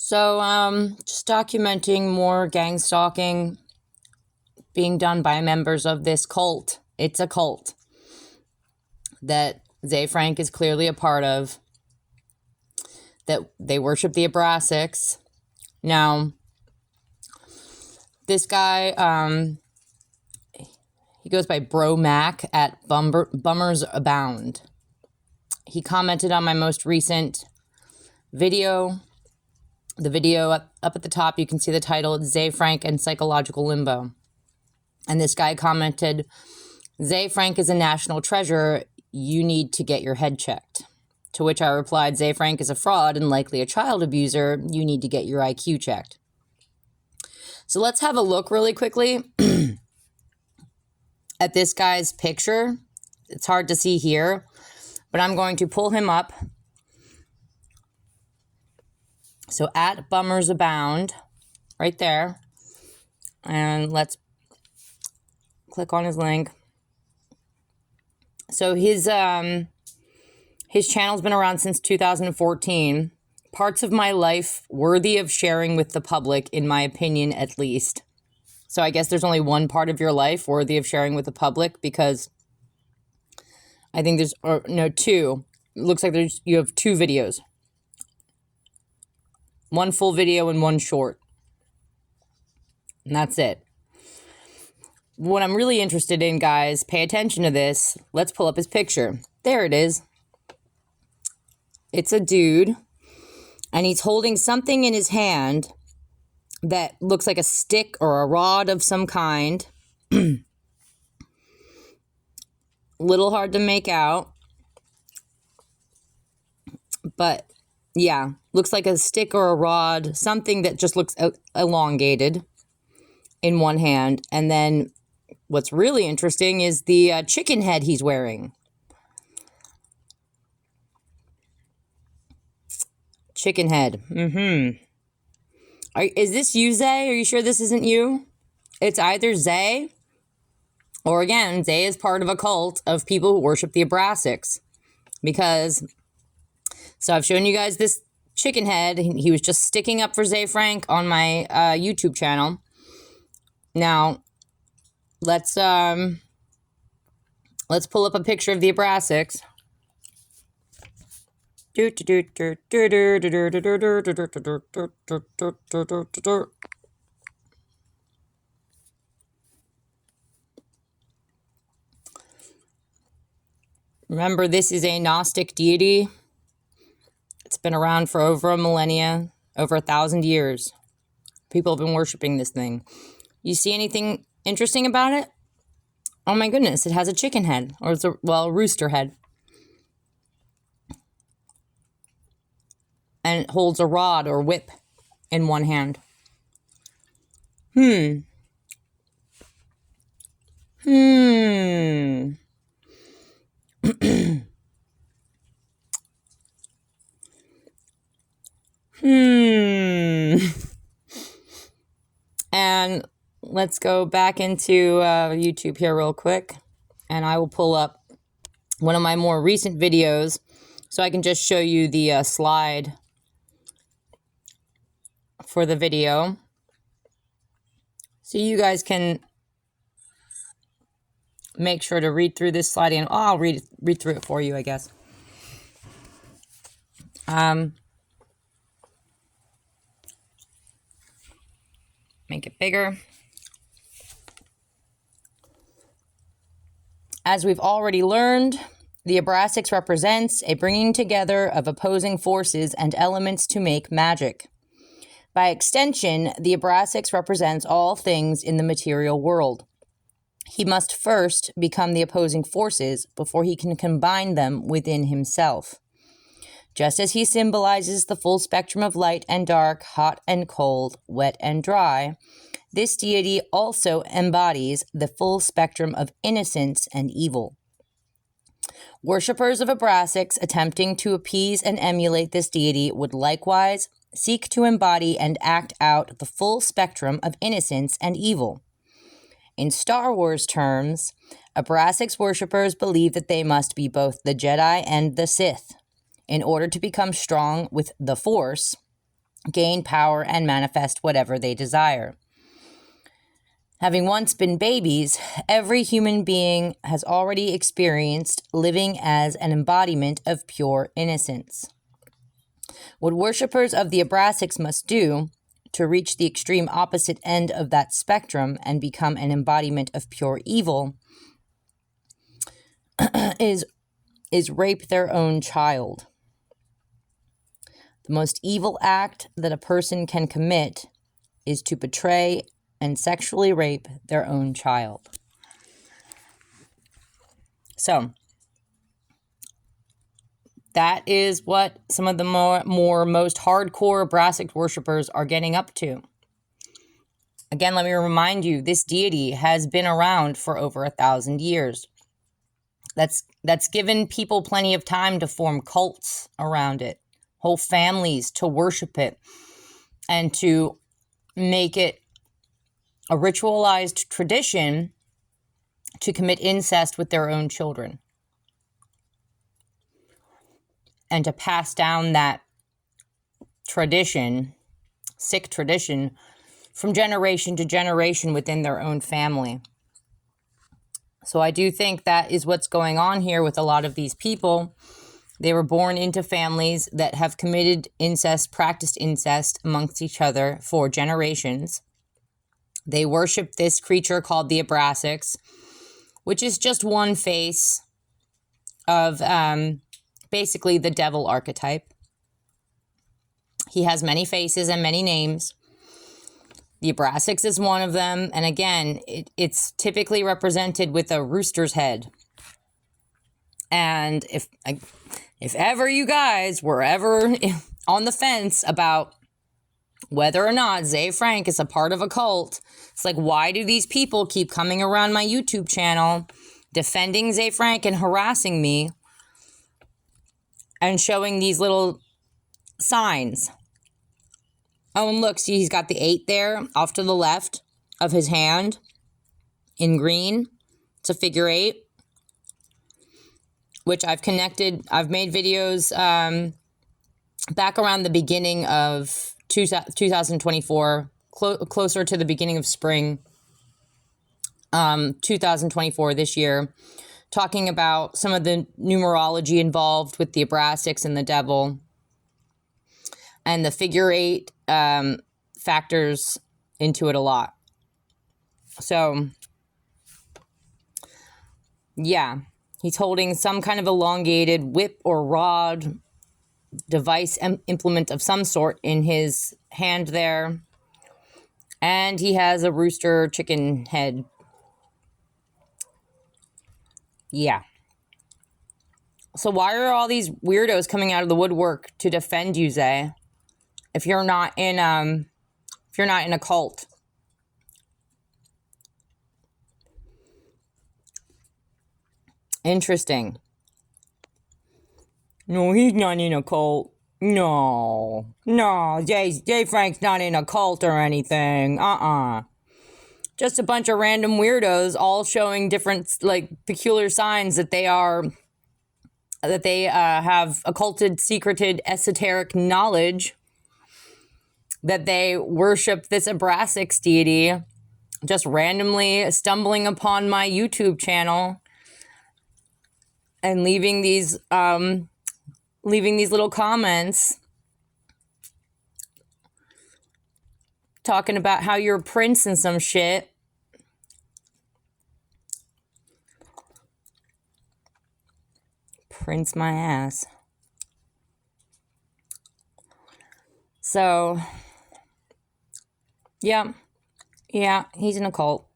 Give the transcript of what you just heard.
Just documenting more gang stalking being done by members of this cult. It's a cult that Zay Frank is clearly a part of, that they worship the Abrasics. Now, this guy, he goes by Bro Mac at Bummers Abound. He commented on my most recent video. The video up at the top, you can see the title. It's Zay Frank and Psychological Limbo. And this guy commented, Zay Frank is a national treasure. You need to get your head checked. To which I replied, Zay Frank is a fraud and likely a child abuser. You need to get your IQ checked. So let's have a look really quickly at this guy's picture. It's hard to see here, but I'm going to pull him up. So at Bummers Abound, right there. And let's click on his link. So his channel's been around since 2014. Parts of my life worthy of sharing with the public, in my opinion, at least. So I guess there's only one part of your life worthy of sharing with the public, because I think there's, or no, two. It looks like you have two videos. One full video and one short. And that's it. What I'm really interested in, guys, pay attention to this. Let's pull up his picture. There it is. It's a dude, and he's holding something in his hand that looks like a stick or a rod of some kind. Little hard to make out. But yeah, looks like a stick or a rod, something that just looks elongated in one hand. And then what's really interesting is the chicken head he's wearing. Chicken head. Is this you, Zay? Are you sure this isn't you? It's either Zay, or again, Zay is part of a cult of people who worship the Abrasics. Because, so I've shown you guys this chicken head. He was just sticking up for Zay Frank on my YouTube channel. Now, let's pull up a picture of the Abrasics. Remember, this is a Gnostic deity. It's been around for over a millennia, over 1,000 years. People have been worshiping this thing. You see anything interesting about it? Oh my goodness, it has a chicken head, or it's a rooster head. And it holds a rod or whip in one hand. And let's go back into YouTube here real quick. And I will pull up one of my more recent videos so I can just show you the slide for the video. So you guys can make sure to read through this slide, and I'll read through it for you, I guess. Make it bigger. As we've already learned, the Abrasics represents a bringing together of opposing forces and elements to make magic. By extension, the Abrasics represents all things in the material world. He must first become the opposing forces before he can combine them within himself. Just as he symbolizes the full spectrum of light and dark, hot and cold, wet and dry, this deity also embodies the full spectrum of innocence and evil. Worshippers of Abrasics attempting to appease and emulate this deity would likewise seek to embody and act out the full spectrum of innocence and evil. In Star Wars terms, Abrasics worshippers believe that they must be both the Jedi and the Sith in order to become strong with the Force, gain power, and manifest whatever they desire. Having once been babies, every human being has already experienced living as an embodiment of pure innocence. What worshippers of the Abrasics must do to reach the extreme opposite end of that spectrum and become an embodiment of pure evil is rape their own child. The most evil act that a person can commit is to betray and sexually rape their own child. So, that is what some of the most hardcore Abrasic worshippers are getting up to. Again, let me remind you, this deity has been around for over 1,000 years. That's given people plenty of time to form cults around it, whole families to worship it, and to make it a ritualized tradition to commit incest with their own children, and to pass down that tradition, sick tradition, from generation to generation within their own family. So I do think that is what's going on here with a lot of these people. They were born into families that have committed incest, practiced incest amongst each other for generations. They worship this creature called the Abrasics, which is just one face of basically the devil archetype. He has many faces and many names. The Abrasics is one of them. And again, it's typically represented with a rooster's head. And if ever you guys were ever on the fence about whether or not Ze Frank is a part of a cult, it's like, why do these people keep coming around my YouTube channel, defending Ze Frank and harassing me, and showing these little signs? Oh, and look, see, he's got the 8 there off to the left of his hand in green. It's a figure 8, which I've made videos back around the beginning of 2024, closer to the beginning of spring 2024 this year, talking about some of the numerology involved with the Abrasics and the devil, and the figure 8 factors into it a lot. So, yeah, he's holding some kind of elongated whip or rod device, implement of some sort in his hand there. And he has a rooster chicken head. Yeah. So why are all these weirdos coming out of the woodwork to defend you, Zay? If you're not in a cult? Interesting. No, he's not in a cult. No, Jay Frank's not in a cult or anything. Just a bunch of random weirdos all showing different, like, peculiar signs that they have occulted, secreted, esoteric knowledge, that they worship this Abrasics deity, just randomly stumbling upon my YouTube channel and leaving these little comments talking about how you're a prince and some shit. Prince my ass. So, yeah, he's in a cult.